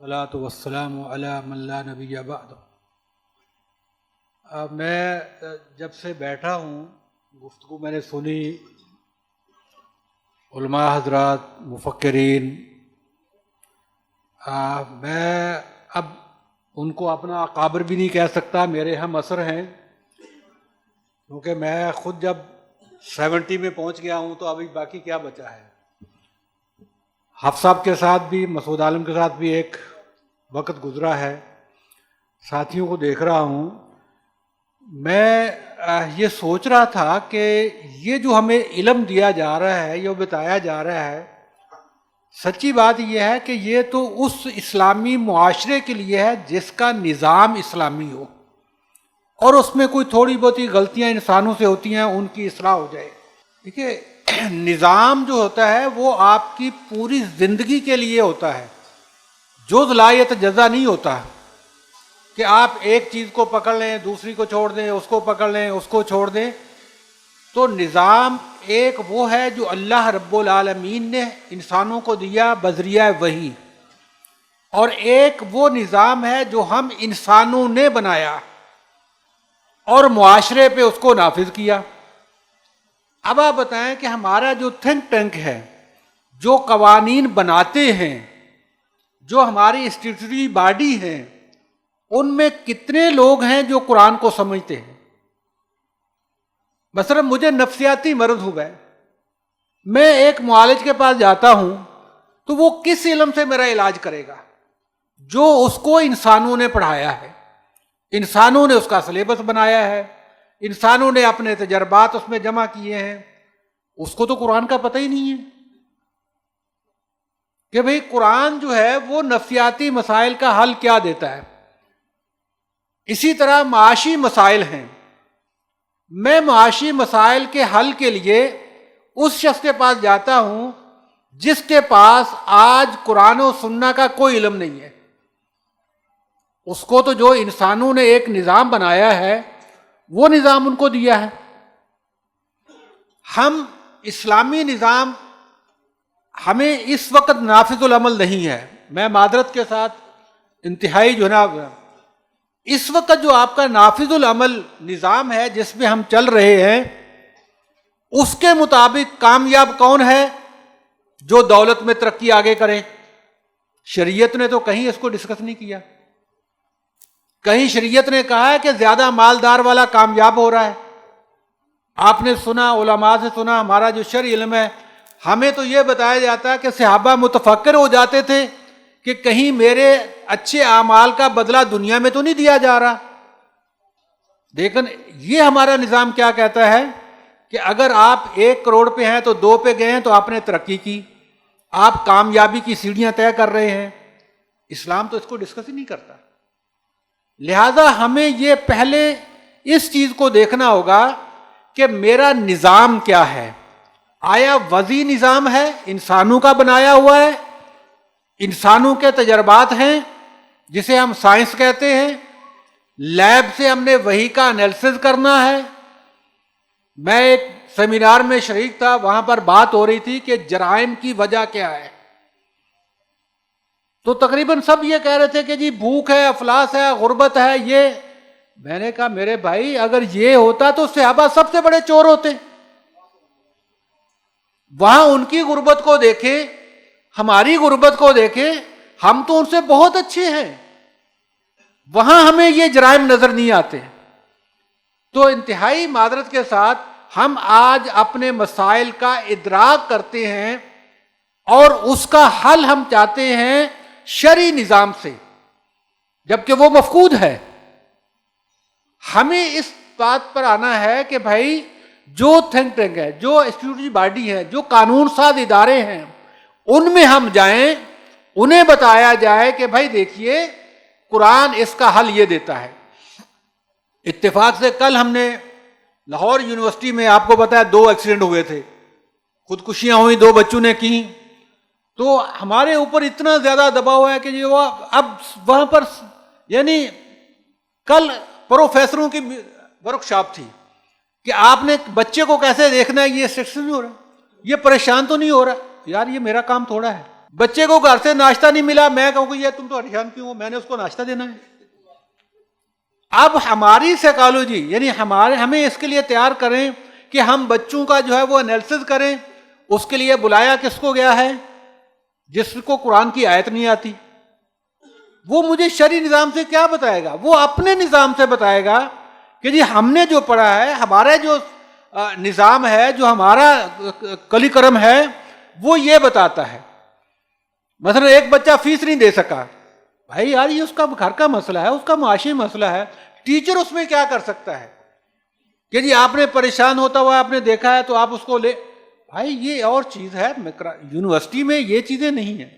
والصلاۃ والسلام علی من لا نبی بعد۔ میں جب سے بیٹھا ہوں گفتگو میں نے سنی، علماء حضرات، مفکرین، میں اب ان کو اپنا اکابر بھی نہیں کہہ سکتا، میرے ہم عصر ہیں، کیونکہ میں خود جب 70 میں پہنچ گیا ہوں تو ابھی باقی کیا بچا ہے۔ حفص صاحب کے ساتھ بھی، مسعود عالم کے ساتھ بھی ایک وقت گزرا ہے، ساتھیوں کو دیکھ رہا ہوں۔ میں یہ سوچ رہا تھا کہ یہ جو ہمیں علم دیا جا رہا ہے، یہ بتایا جا رہا ہے، سچی بات یہ ہے کہ یہ تو اس اسلامی معاشرے کے لیے ہے جس کا نظام اسلامی ہو، اور اس میں کوئی تھوڑی بہت غلطیاں انسانوں سے ہوتی ہیں، ان کی اصلاح ہو جائے۔ دیکھیے، نظام جو ہوتا ہے وہ آپ کی پوری زندگی کے لیے ہوتا ہے، جز لا یتجزا نہیں ہوتا کہ آپ ایک چیز کو پکڑ لیں، دوسری کو چھوڑ دیں، اس کو پکڑ لیں، اس کو چھوڑ دیں۔ تو نظام ایک وہ ہے جو اللہ رب العالمین نے انسانوں کو دیا بذریعہ وحی، اور ایک وہ نظام ہے جو ہم انسانوں نے بنایا اور معاشرے پہ اس کو نافذ کیا۔ اب آپ بتائیں کہ ہمارا جو تھنک ٹینک ہے، جو قوانین بناتے ہیں، جو ہماری انسٹیٹیوٹری باڈی ہیں، ان میں کتنے لوگ ہیں جو قرآن کو سمجھتے ہیں؟ مثلا مجھے نفسیاتی مرض ہوا ہے، میں ایک معالج کے پاس جاتا ہوں تو وہ کس علم سے میرا علاج کرے گا؟ جو اس کو انسانوں نے پڑھایا ہے، انسانوں نے اس کا سلیبس بنایا ہے، انسانوں نے اپنے تجربات اس میں جمع کیے ہیں، اس کو تو قرآن کا پتہ ہی نہیں ہے کہ بھئی قرآن جو ہے وہ نفسیاتی مسائل کا حل کیا دیتا ہے۔ اسی طرح معاشی مسائل ہیں، میں معاشی مسائل کے حل کے لیے اس شخص کے پاس جاتا ہوں جس کے پاس آج قرآن و سنہ کا کوئی علم نہیں ہے۔ اس کو تو جو انسانوں نے ایک نظام بنایا ہے وہ نظام ان کو دیا ہے۔ ہم اسلامی نظام ہمیں اس وقت نافذ العمل نہیں ہے۔ میں معذرت کے ساتھ انتہائی جناب، اس وقت جو آپ کا نافذ العمل نظام ہے جس میں ہم چل رہے ہیں، اس کے مطابق کامیاب کون ہے؟ جو دولت میں ترقی آگے کریں۔ شریعت نے تو کہیں اس کو ڈسکس نہیں کیا، کہیں شریعت نے کہا ہے کہ زیادہ مالدار والا کامیاب ہو رہا ہے۔ آپ نے سنا، علماء سے سنا، ہمارا جو شرعی علم ہے ہمیں تو یہ بتایا جاتا ہے کہ صحابہ متفکر ہو جاتے تھے کہ کہیں میرے اچھے اعمال کا بدلہ دنیا میں تو نہیں دیا جا رہا۔ لیکن یہ ہمارا نظام کیا کہتا ہے کہ اگر آپ 1 کروڑ پہ ہیں تو 2 پہ گئے ہیں تو آپ نے ترقی کی، آپ کامیابی کی سیڑھیاں طے کر رہے ہیں۔ اسلام تو اس کو ڈسکس ہی نہیں کرتا۔ لہذا ہمیں یہ پہلے اس چیز کو دیکھنا ہوگا کہ میرا نظام کیا ہے۔ آیا وضعی نظام ہے، انسانوں کا بنایا ہوا ہے، انسانوں کے تجربات ہیں جسے ہم سائنس کہتے ہیں، لیب سے ہم نے وہی کا انالیسس کرنا ہے۔ میں ایک سیمینار میں شریک تھا، وہاں پر بات ہو رہی تھی کہ جرائم کی وجہ کیا ہے، تو تقریباً سب یہ کہہ رہے تھے کہ جی بھوک ہے، افلاس ہے، غربت ہے۔ یہ میں نے کہا میرے بھائی اگر یہ ہوتا تو صحابہ سب سے بڑے چور ہوتے۔ وہاں ان کی غربت کو دیکھیں، ہماری غربت کو دیکھیں، ہم تو ان سے بہت اچھے ہیں، وہاں ہمیں یہ جرائم نظر نہیں آتے۔ تو انتہائی معذرت کے ساتھ ہم آج اپنے مسائل کا ادراک کرتے ہیں اور اس کا حل ہم چاہتے ہیں شرعی نظام سے، جبکہ وہ مفقود ہے۔ ہمیں اس بات پر آنا ہے کہ بھائی جو تھنک ٹینک ہے، جو انسٹیٹیوٹری باڈی ہے، جو قانون ساز ادارے ہیں، ان میں ہم جائیں، انہیں بتایا جائے کہ بھائی دیکھیے قرآن اس کا حل یہ دیتا ہے۔ اتفاق سے کل ہم نے لاہور یونیورسٹی میں، آپ کو پتا ہے 2 ایکسیڈنٹ ہوئے تھے، خودکشیاں ہوئیں، 2 بچوں نے کی، تو ہمارے اوپر اتنا زیادہ دباؤ ہے کہ یہ اب وہاں پر یعنی کل پروفیسروں کی ورک شاپ تھی کہ آپ نے بچے کو کیسے دیکھنا ہے، یہ سیکشن نہیں ہو رہا، یہ پریشان تو نہیں ہو رہا۔ یار یہ میرا کام تھوڑا ہے، بچے کو گھر سے ناشتہ نہیں ملا، میں کہوں کہ یہ تم تو پریشان کیوں ہو، میں نے اس کو ناشتہ دینا ہے۔ اب ہماری سائیکالوجی یعنی ہمیں اس کے لیے تیار کریں کہ ہم بچوں کا جو ہے وہ انالیسس کریں۔ اس کے لیے بلایا کس کو گیا ہے؟ جس کو قرآن کی آیت نہیں آتی۔ وہ مجھے شرعی نظام سے کیا بتائے گا؟ وہ اپنے نظام سے بتائے گا کہ جی ہم نے جو پڑھا ہے، ہمارا جو نظام ہے، جو ہمارا کلی کرم ہے، وہ یہ بتاتا ہے۔ مثلا ایک بچہ فیس نہیں دے سکا، بھائی یار یہ اس کا گھر کا مسئلہ ہے، اس کا معاشی مسئلہ ہے، ٹیچر اس میں کیا کر سکتا ہے کہ جی آپ نے پریشان ہوتا ہوا آپ نے دیکھا ہے تو آپ اس کو لے، بھائی یہ اور چیز ہے، یونیورسٹی میں یہ چیزیں نہیں ہیں۔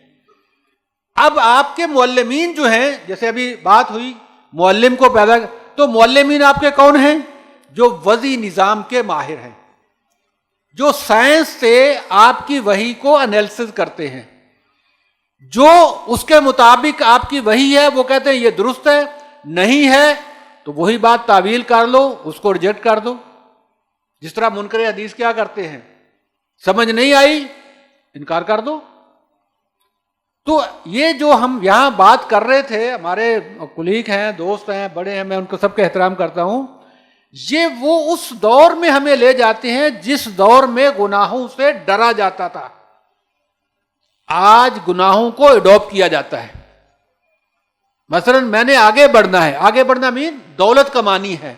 اب آپ کے معلمین جو ہیں، جیسے ابھی بات ہوئی معلم کو پیدا، تو معلمین آپ کے کون ہیں؟ جو وضعی نظام کے ماہر ہیں، جو سائنس سے آپ کی وحی کو انالیسس کرتے ہیں، جو اس کے مطابق آپ کی وحی ہے وہ کہتے ہیں یہ درست ہے، نہیں ہے تو وہی بات تعویل کر لو، اس کو ریجیکٹ کر دو۔ جس طرح منکر حدیث کیا کرتے ہیں، سمجھ نہیں آئی انکار کر دو۔ تو یہ جو ہم یہاں بات کر رہے تھے، ہمارے کلیگ ہیں، دوست ہیں، بڑے ہیں، میں ان کو سب کا احترام کرتا ہوں، یہ وہ اس دور میں ہمیں لے جاتے ہیں جس دور میں گناہوں سے ڈرا جاتا تھا۔ آج گناہوں کو اڈاپٹ کیا جاتا ہے۔ مثلا میں نے آگے بڑھنا ہے، آگے بڑھنا مین دولت کمانی ہے،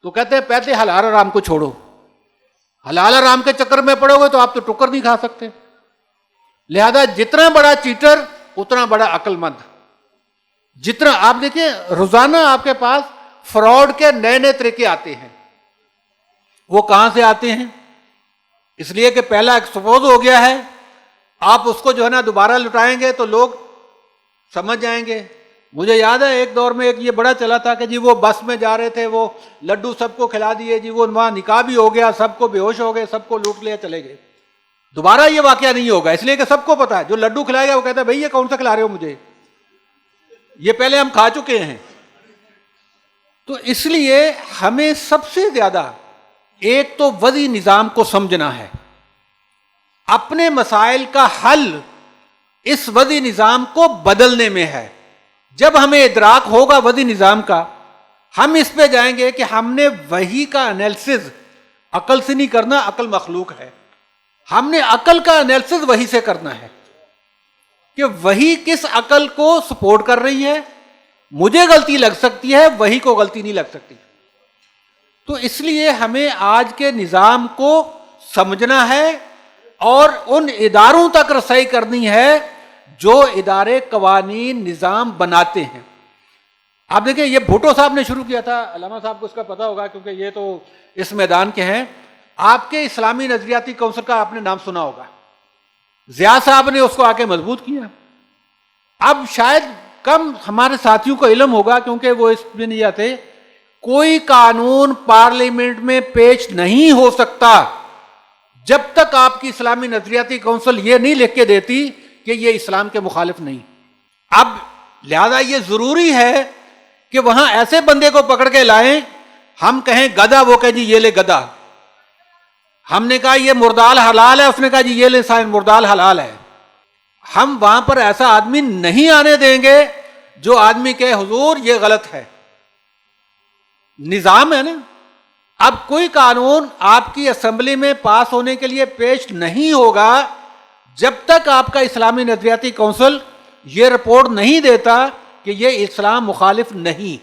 تو کہتے ہیں پہلے حلال حرام کو چھوڑو، حلال حرام کے چکر میں پڑو گے تو آپ تو ٹکر نہیں کھا سکتے، لہذا جتنا بڑا چیٹر اتنا بڑا عقل مند۔ جتنا آپ دیکھیں روزانہ آپ کے پاس فراڈ کے نئے نئے طریقے آتے ہیں، وہ کہاں سے آتے ہیں؟ اس لیے کہ پہلا ایکسپوز ہو گیا ہے، آپ اس کو جو ہے نا دوبارہ لٹائیں گے تو لوگ سمجھ جائیں گے۔ مجھے یاد ہے ایک دور میں ایک یہ بڑا چلا تھا کہ جی وہ بس میں جا رہے تھے، وہ لڈو سب کو کھلا دیے، جی وہ وہاں نکاح بھی ہو گیا، سب کو بے ہوش ہو گئے، سب کو لوٹ لیا، چلے گئے۔ دوبارہ یہ واقعہ نہیں ہوگا، اس لیے کہ سب کو پتا ہے جو لڈو کھلائے گا وہ کہتا ہے بھائی یہ کون سا کھلا رہے ہو مجھے، یہ پہلے ہم کھا چکے ہیں۔ تو اس لیے ہمیں سب سے زیادہ ایک تو وضعی نظام کو سمجھنا ہے، اپنے مسائل کا حل اس وضعی نظام کو بدلنے میں ہے۔ جب ہمیں ادراک ہوگا وضعی نظام کا، ہم اس پہ جائیں گے کہ ہم نے وحی کا انالیسز عقل سے نہیں کرنا، عقل مخلوق ہے، ہم نے عقل کا انالیسز وحی سے کرنا ہے کہ وحی کس عقل کو سپورٹ کر رہی ہے۔ مجھے غلطی لگ سکتی ہے، وحی کو غلطی نہیں لگ سکتی۔ تو اس لیے ہمیں آج کے نظام کو سمجھنا ہے اور ان اداروں تک رسائی کرنی ہے جو ادارے قوانین نظام بناتے ہیں۔ آپ دیکھیں یہ بھٹو صاحب نے شروع کیا تھا، علامہ صاحب کو اس کا پتا ہوگا کیونکہ یہ تو اس میدان کے ہیں۔ آپ کے اسلامی نظریاتی کونسل کا آپ نے نام سنا ہوگا، ضیاء صاحب نے اس کو آ کے مضبوط کیا۔ اب شاید کم ہمارے ساتھیوں کو علم ہوگا کیونکہ وہ اس میں نہیں آتے، کوئی قانون پارلیمنٹ میں پیش نہیں ہو سکتا جب تک آپ کی اسلامی نظریاتی کونسل یہ نہیں لکھ کے دیتی کہ یہ اسلام کے مخالف نہیں۔ اب لہذا یہ ضروری ہے کہ وہاں ایسے بندے کو پکڑ کے لائیں، ہم کہیں گدھا، وہ کہے جی یہ لے گدھا، ہم نے کہا یہ مردال حلال ہے، اس نے کہا جی یہ لے سائن مردال حلال ہے۔ ہم وہاں پر ایسا آدمی نہیں آنے دیں گے جو آدمی کہے حضور یہ غلط ہے۔ نظام ہے نا۔ اب کوئی قانون آپ کی اسمبلی میں پاس ہونے کے لیے پیش نہیں ہوگا جب تک آپ کا اسلامی نظریاتی کونسل یہ رپورٹ نہیں دیتا کہ یہ اسلام مخالف نہیں۔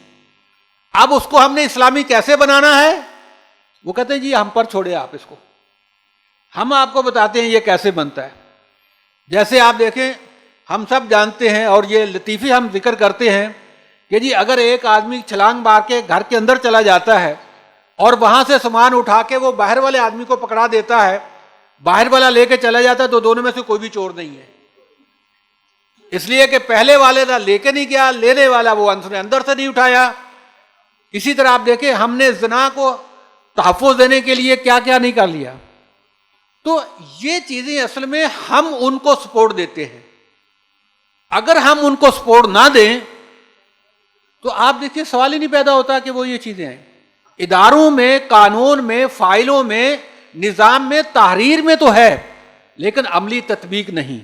اب اس کو ہم نے اسلامی کیسے بنانا ہے؟ وہ کہتے ہیں جی ہم پر چھوڑے آپ اس کو، ہم آپ کو بتاتے ہیں یہ کیسے بنتا ہے۔ جیسے آپ دیکھیں ہم سب جانتے ہیں اور یہ لطیفے ہم ذکر کرتے ہیں کہ جی اگر ایک آدمی چھلانگ مار کے گھر کے اندر چلا جاتا ہے اور وہاں سے سامان اٹھا کے وہ باہر والے آدمی کو پکڑا دیتا ہے، باہر والا لے کے چلا جاتا ہے، تو دونوں میں سے کوئی بھی چور نہیں ہے، اس لیے کہ پہلے والے نہ لے کے نہیں گیا، لینے والا وہ اندر سے نہیں اٹھایا۔ اسی طرح آپ دیکھیں ہم نے زنا کو تحفظ دینے کے لیے کیا کیا نہیں کر لیا۔ تو یہ چیزیں اصل میں ہم ان کو سپورٹ دیتے ہیں، اگر ہم ان کو سپورٹ نہ دیں تو آپ دیکھیے سوال ہی نہیں پیدا ہوتا کہ وہ یہ چیزیں ہیں۔ اداروں میں، قانون میں، فائلوں میں، نظام میں، تحریر میں تو ہے لیکن عملی تطبیق نہیں۔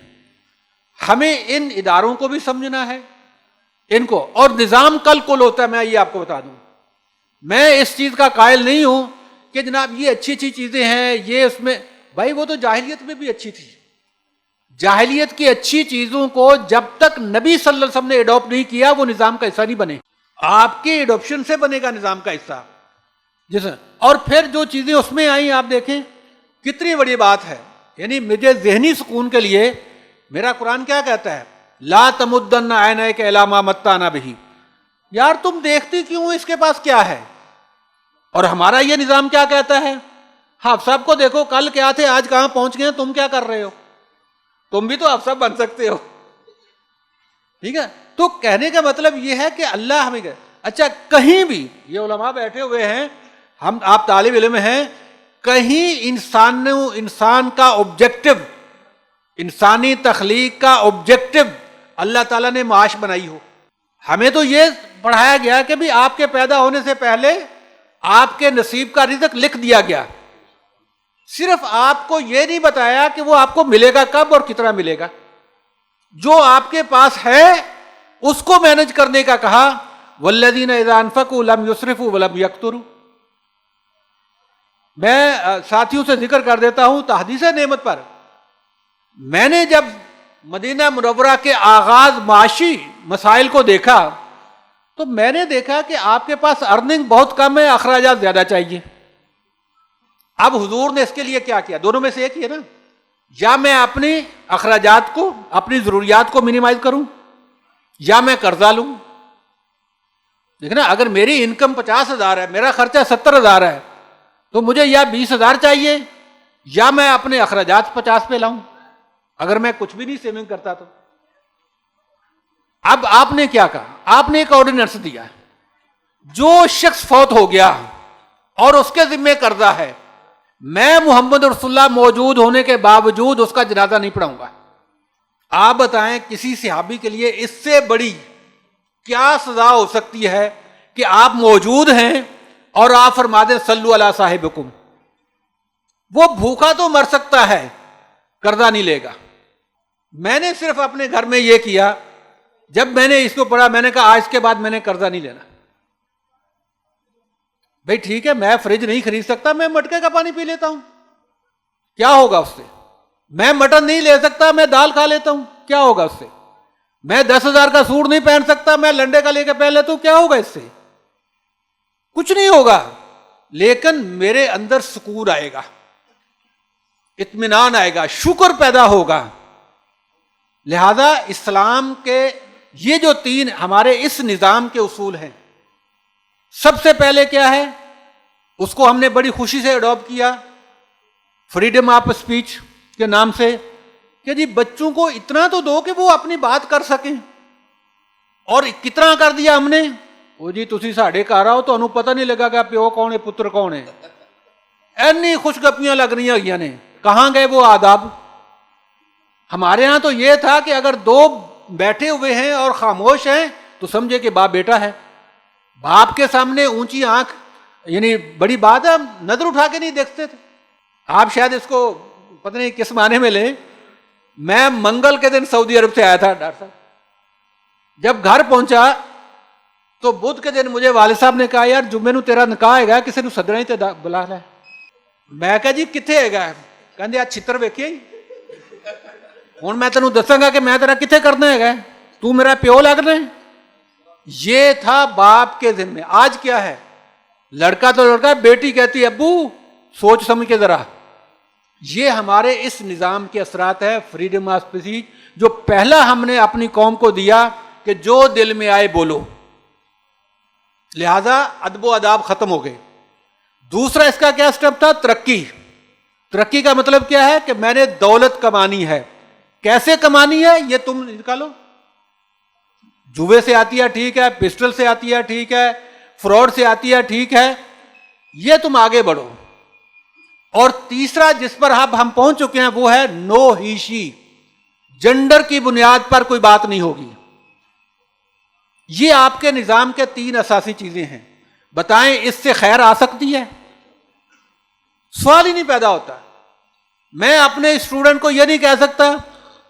ہمیں ان اداروں کو بھی سمجھنا ہے، ان کو، اور نظام کل کل ہوتا ہے. میں یہ آپ کو بتا دوں، میں اس چیز کا قائل نہیں ہوں کہ جناب یہ اچھی اچھی چیزیں ہیں، یہ اس میں، بھائی وہ تو جاہلیت میں بھی اچھی تھی. جاہلیت کی اچھی چیزوں کو جب تک نبی صلی اللہ علیہ وسلم نے اڈاپٹ نہیں کیا وہ نظام کا حصہ نہیں بنے. آپ کے اڈاپشن سے بنے گا نظام کا حصہ. جیسے اور پھر جو چیزیں اس میں آئیں آپ دیکھیں کتنی بڑی بات ہے. یعنی مجھے ذہنی سکون کے لیے میرا قرآن کیا کہتا ہے؟ لا تمدن عینیک الی ما متعنا بہ. یار تم دیکھتی کیوں، اس کے پاس کیا ہے؟ اور ہمارا یہ نظام کیا کہتا ہے؟ ہاں سب کو دیکھو، کل کیا تھے آج کہاں پہنچ گئے، تم کیا کر رہے ہو؟ تم بھی تو افسر بن سکتے ہو. ٹھیک ہے، تو کہنے کا مطلب یہ ہے کہ اللہ ہمیں اچھا کہیں بھی یہ علماء بیٹھے ہوئے ہیں، ہم آپ طالب علم ہیں، کہیں انسان کا آبجیکٹو، انسانی تخلیق کا آبجیکٹو اللہ تعالیٰ نے معاش بنائی ہو. ہمیں تو یہ پڑھایا گیا کہ بھی آپ کے پیدا ہونے سے پہلے آپ کے نصیب کا رزق لکھ دیا گیا. صرف آپ کو یہ نہیں بتایا کہ وہ آپ کو ملے گا کب اور کتنا ملے گا. جو آپ کے پاس ہے اس کو مینج کرنے کا کہا. والذین اذا انفقوا لم یسرفوا ولم یقتروا. میں ساتھیوں سے ذکر کر دیتا ہوں تحدیث نعمت پر. میں نے جب مدینہ منورہ کے آغاز معاشی مسائل کو دیکھا تو میں نے دیکھا کہ آپ کے پاس ارننگ بہت کم ہے، اخراجات زیادہ چاہیے. اب حضور نے اس کے لیے کیا کیا؟ دونوں میں سے ایک ہی ہے نا، یا میں اپنی اخراجات کو، اپنی ضروریات کو منیمائز کروں، یا میں قرضہ لوں. دیکھنا، اگر میری انکم 50,000 ہے، میرا خرچہ 70,000 ہے، تو مجھے یا 20,000 چاہیے یا میں اپنے اخراجات 50 پہ لاؤں، اگر میں کچھ بھی نہیں سیونگ کرتا تو. اب آپ نے کیا کہا؟ آپ نے ایک آرڈیننس دیا، جو شخص فوت ہو گیا اور اس کے ذمہ قرضہ ہے، میں محمد رسول اللہ موجود ہونے کے باوجود اس کا جنازہ نہیں پڑھاؤں گا. آپ بتائیں کسی صحابی کے لیے اس سے بڑی کیا سزا ہو سکتی ہے کہ آپ موجود ہیں اور آپ فرما دیں صلو علی صاحبکم. وہ بھوکا تو مر سکتا ہے، قرضہ نہیں لے گا. میں نے صرف اپنے گھر میں یہ کیا، جب میں نے اس کو پڑھا میں نے کہا آج کے بعد میں نے قرضہ نہیں لینا. بھائی ٹھیک ہے، میں فریج نہیں خرید سکتا، میں مٹکے کا پانی پی لیتا ہوں، کیا ہوگا اس سے؟ میں مٹن نہیں لے سکتا، میں دال کھا لیتا ہوں، کیا ہوگا اس سے؟ میں 10,000 کا سوٹ نہیں پہن سکتا، میں لنڈے کا لے کے پہن لیتا ہوں، کیا ہوگا اس سے؟ کچھ نہیں ہوگا. لیکن میرے اندر سکون آئے گا، اطمینان آئے گا، شکر پیدا ہوگا. لہذا اسلام کے یہ جو 3 ہمارے اس نظام کے اصول ہیں، سب سے پہلے کیا ہے؟ اس کو ہم نے بڑی خوشی سے اڈاپٹ کیا، فریڈم آف اسپیچ کے نام سے، کہ جی بچوں کو اتنا تو دو کہ وہ اپنی بات کر سکیں. اور کتنا کر دیا ہم نے؟ وہ جی تسی ساڈے گھر آؤ تانوں پتہ نہیں لگا کہ پیو کون ہے پتر کون ہے. اینی خوش گپیاں لگ رہی ہوئی نے، کہاں گئے وہ آداب؟ ہمارے ہاں تو یہ تھا کہ اگر 2 بیٹھے ہوئے ہیں اور خاموش ہیں تو سمجھے کہ باپ بیٹا ہے. باپ کے سامنے اونچی آنکھ یعنی بڑی بات ہے، نظر اٹھا کے نہیں دیکھتے تھے. آپ شاید اس کو پتہ نہیں کس معنی میں لیں. میں منگل کے دن سعودی عرب سے آیا تھا ڈاکٹر صاحب. جب گھر پہنچا تو بدھ کے دن مجھے والد صاحب نے کہا یار جمعے نو تیرا نکاح ہے گا، کسی نو سدنا ہی تے بلا لے. میں کہا جی کتنے ہے گا؟ کہندے آ چھتر ویکھیا ہی. ہن میں تینوں دساں گا کہ میں تیرا کتنے کرنا ہے گا، تو میرا پیو لگنا ہے. یہ تھا باپ کے ذمے. آج کیا ہے؟ لڑکا تو لڑکا، بیٹی کہتی ہے ابو سوچ سمجھ کے ذرا. یہ ہمارے اس نظام کے اثرات ہے، فریڈم آف اسپیچ، جو پہلا ہم نے اپنی قوم کو دیا کہ جو دل میں آئے بولو. لہذا ادب و آداب ختم ہو گئے. دوسرا اس کا کیا سٹیپ تھا؟ ترقی. ترقی کا مطلب کیا ہے کہ میں نے دولت کمانی ہے. کیسے کمانی ہے یہ تم نکالو. جوے سے آتی ہے ٹھیک ہے، پسٹل سے آتی ہے ٹھیک ہے، فراڈ سے آتی ہے ٹھیک ہے، یہ تم آگے بڑھو. اور تیسرا جس پر اب ہم پہنچ چکے ہیں وہ ہے نو ہی شی. جنڈر کی بنیاد پر کوئی بات نہیں ہوگی. یہ آپ کے نظام کے 3 اساسی چیزیں ہیں. بتائیں اس سے خیر آ سکتی ہے؟ سوال ہی نہیں پیدا ہوتا. میں اپنے اسٹوڈنٹ کو یہ نہیں کہہ سکتا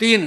3।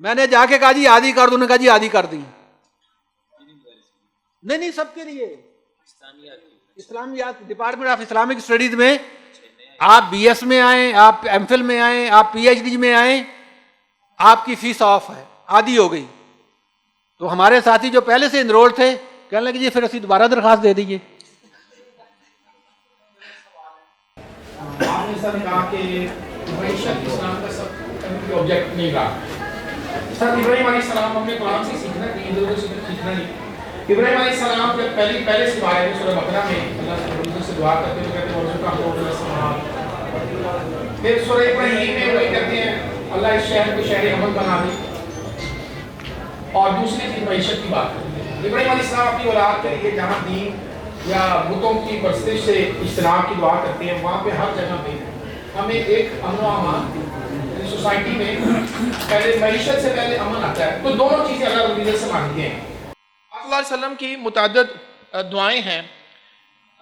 میں نے جا کے کہا جی آدھی کر دو، انہوں نے کہا جی آدھی کر دی. نہیں سب کے لیے اسلامیات ڈپارٹمنٹ آف اسلامک اسٹڈیز میں آپ بی ایس میں آئیں، آپ ایم فل میں آئیں، آپ پی ایچ ڈی میں آئیں، آپ کی فیس آف ہے، آدھی ہو گئی. تو ہمارے ساتھی جو پہلے سے انرول تھے کہنے لگے جی پھر اسی دوبارہ درخواست دے دیجیے. آپ نے سر کہا کہ معیشت اسلام کا سب آبجیکٹ نہیں رہا. سر ابراہیم علیہ السلام اپنے قرآن سے سیکھنا نہیں، ادھر ادھر سے سیکھنا نہیں. ابراہیم علیہ السلام جب پہلے سے آئے سورہ بقرہ میں اللہ سے دعا کرتے ہوئے کہتے ہیں ورزقنا قوت السماء. پھر سورہ ابراہیم میں وہی کہتے ہیں اللہ اس شہر کو شہر امن بنا دے. اور دوسری چیز معیشت کی بات کرتے ہیں. ابراہیم علیہ السلام اپنی اولاد کے لیے جہاں دین یا بتوں کی پرستش سے اجتناب کی دعا کرتے ہیں، وہاں پہ ہر جگہ پہ ہمیں ایک امن و امان سوسائٹی میں پہلے معیشت سے پہلے امن آتا ہے. تو دونوں چیزیں اللہ رب العزت سے مانگتے ہیں. آپ صلی اللہ علیہ وسلم کی متعدد دعائیں ہیں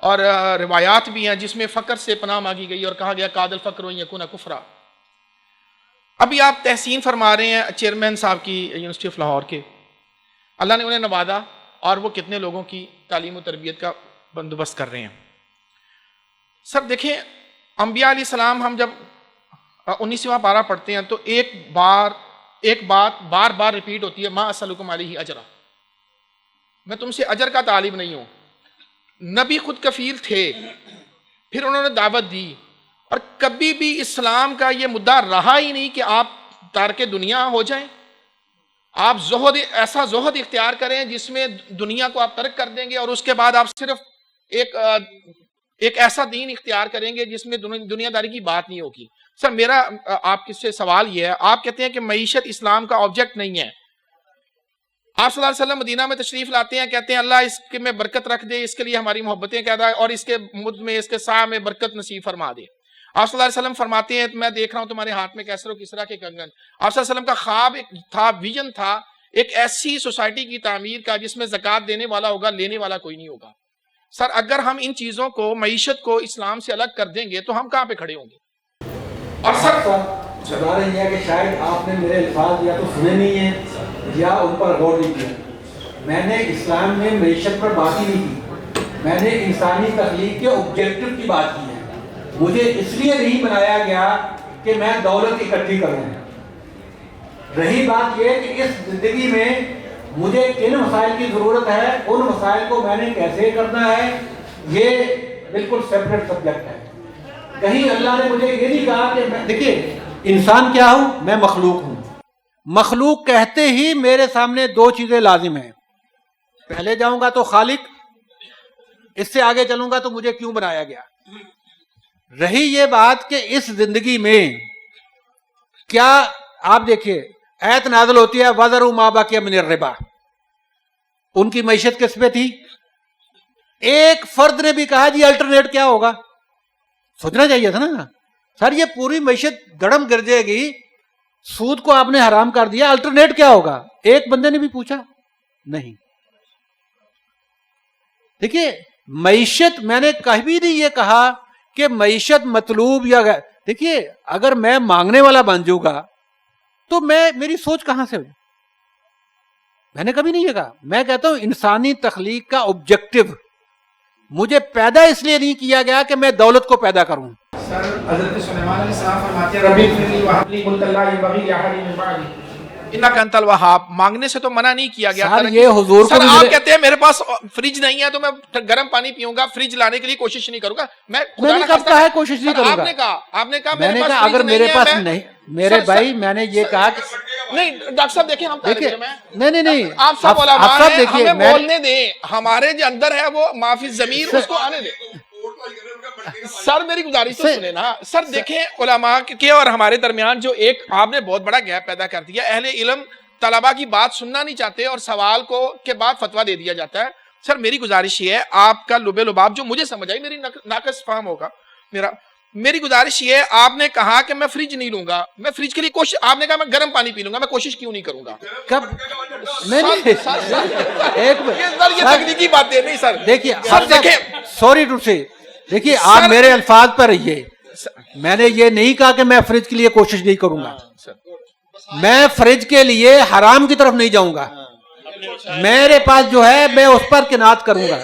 اور روایات بھی ہیں جس میں فقر سے پناہ مانگی گئی اور کہا گیا کاد الفقر و یکون کفرا. ابھی آپ تحسین فرما رہے ہیں چیئرمین صاحب کی یونیورسٹی آف لاہور کے، اللہ نے انہیں نوازا اور وہ کتنے لوگوں کی تعلیم و تربیت کا بندوبست کر رہے ہیں. سر دیکھیں انبیاء علیہ السلام ہم جب 19واں پارہ پڑھتے ہیں تو ایک بات بار بار ریپیٹ ہوتی ہے، ما اسألکم علیہ اجرا، میں تم سے اجر کا طالب نہیں ہوں. نبی خود کفیل تھے، پھر انہوں نے دعوت دی، اور کبھی بھی اسلام کا یہ مدعا رہا ہی نہیں کہ آپ تارک دنیا ہو جائیں. آپ ایسا زہد اختیار کریں جس میں دنیا کو آپ ترک کر دیں گے اور اس کے بعد آپ صرف ایک ایسا دین اختیار کریں گے جس میں دنیا داری کی بات نہیں ہوگی. سر میرا آپ سے سوال یہ ہے، آپ کہتے ہیں کہ معیشت اسلام کا آبجیکٹ نہیں ہے. آپ صلی اللہ علیہ وسلم مدینہ میں تشریف لاتے ہیں، کہتے ہیں اللہ اس کے میں برکت رکھ دے، اس کے لیے ہماری محبتیں پیدا اور اس کے مد میں اس کے سا میں برکت نصیب فرما دے. آپ صلی اللہ علیہ وسلم فرماتے ہیں میں دیکھ رہا ہوں تمہارے ہاتھ میں کیسر و کسرا کے کنگن. آپ صلی اللہ علیہ وسلم کا خواب ایک تھا، ویژن تھا ایک ایسی سوسائٹی کی تعمیر کا جس میں زکوٰۃ دینے والا ہوگا، لینے والا کوئی نہیں ہوگا. سر اگر ہم ان چیزوں کو، معیشت کو اسلام سے الگ کر دیں گے تو ہم کہاں پہ کھڑے ہوں گے؟ اور سر بتا رہی ہے کہ شاید آپ نے میرے الفاظ یا تو سنے نہیں ہیں یا ان پر غور نہیں کیا. میں نے اسلام میں معیشت پر بات ہی نہیں کی، میں نے انسانی تخلیق کے آبجیکٹو کی بات کی ہے. مجھے اس لیے نہیں بنایا گیا کہ میں دولت اکٹھی کروں. رہی بات یہ کہ اس زندگی میں مجھے کن مسائل کی ضرورت ہے، ان مسائل کو میں نے کیسے کرنا ہے، یہ بالکل سیپریٹ سبجیکٹ ہے. کہیں اللہ نے مجھے یہ نہیں کہا کہ میں، دیکھیے انسان کیا ہوں، میں مخلوق ہوں. مخلوق کہتے ہی میرے سامنے دو چیزیں لازم ہیں. پہلے جاؤں گا تو خالق، اس سے آگے چلوں گا تو مجھے کیوں بنایا گیا. رہی یہ بات کہ اس زندگی میں کیا، آپ دیکھیے آیت نازل ہوتی ہے وَذَرُوا مَا بَقِیَ مِنَ الرِّبَا، ان کی معیشت کس پہ تھی؟ ایک فرد نے بھی کہا جی الٹرنیٹ کیا ہوگا. سوچنا چاہیے تھا نا سر، یہ پوری معیشت دڑم گر جائے گی، سود کو آپ نے حرام کر دیا، الٹرنیٹ کیا ہوگا؟ ایک بندے نے بھی پوچھا نہیں. دیکھیے معیشت، میں نے کبھی نہیں یہ کہا کہ معیشت مطلوب یا دیکھیے اگر میں مانگنے والا بن جاؤں گا تو میری سوچ کہاں سے ہوئی؟ میں نے کبھی نہیں یہ کہا. میں کہتا ہوں انسانی تخلیق کا آبجیکٹو مجھے پیدا اس لیے نہیں کیا گیا کہ میں دولت کو پیدا کروں. سر حضرت سلیمان علیہ السلام فرماتے ہیں ربی اغفر لی وہب لی ملکا لا ینبغی لأحد من بعدی. انک انت الوہاب، مانگنے سے تو منع نہیں کیا گیا. سر یہ حضور کو سر آپ کہتے ہیں میرے پاس فریج نہیں ہے تو میں گرم پانی پیوں گا، فریج لانے کے لیے کوشش نہیں کروں گا. میں نے کب کہا ہے کوشش نہیں کروں گا؟ آپ نے کہا میں نے کہا اگر میرے پاس نہیں، میرے بھائی میں نے یہ کہا کہ نہیں. ڈاکٹر صاحب دیکھیں ہم نہیں آپ سب آپ علماء سب ہیں، دیکھیے ہمیں بولنے دیں. ہمارے جو اندر ہے وہ معافی ضمیر، اس کو آنے دیں. سر میری گزارش تو سنیں نا. سر دیکھیں علماء کے اور ہمارے درمیان جو ایک آپ نے بہت بڑا گیپ پیدا کر دیا. اہل علم طلباء کی بات سننا نہیں چاہتے اور سوال کو کے بعد فتویٰ دے دیا جاتا ہے. سر میری گزارش یہ ہے، آپ کا لب لباب جو مجھے سمجھ آئی، میری ناقص فہم ہوگا میری گزارش یہ ہے، آپ نے کہا کہ میں فریج نہیں لوں گا، میں فریج کے لیے کوشش، آپ نے کہا میں گرم پانی پی لوں گا، میں کوشش کیوں نہیں کروں گا؟ کب نہیں ایک یہ تکنیکی باتیں نہیں سر. دیکھیے سر دیکھیں، سوری ٹو سے، دیکھیے آپ میرے الفاظ پر رہیے. میں نے یہ نہیں کہا کہ میں فریج کے لیے کوشش نہیں کروں گا. میں فریج کے لیے حرام کی طرف نہیں جاؤں گا. میرے پاس جو ہے میں اس پر قناعت کروں گا.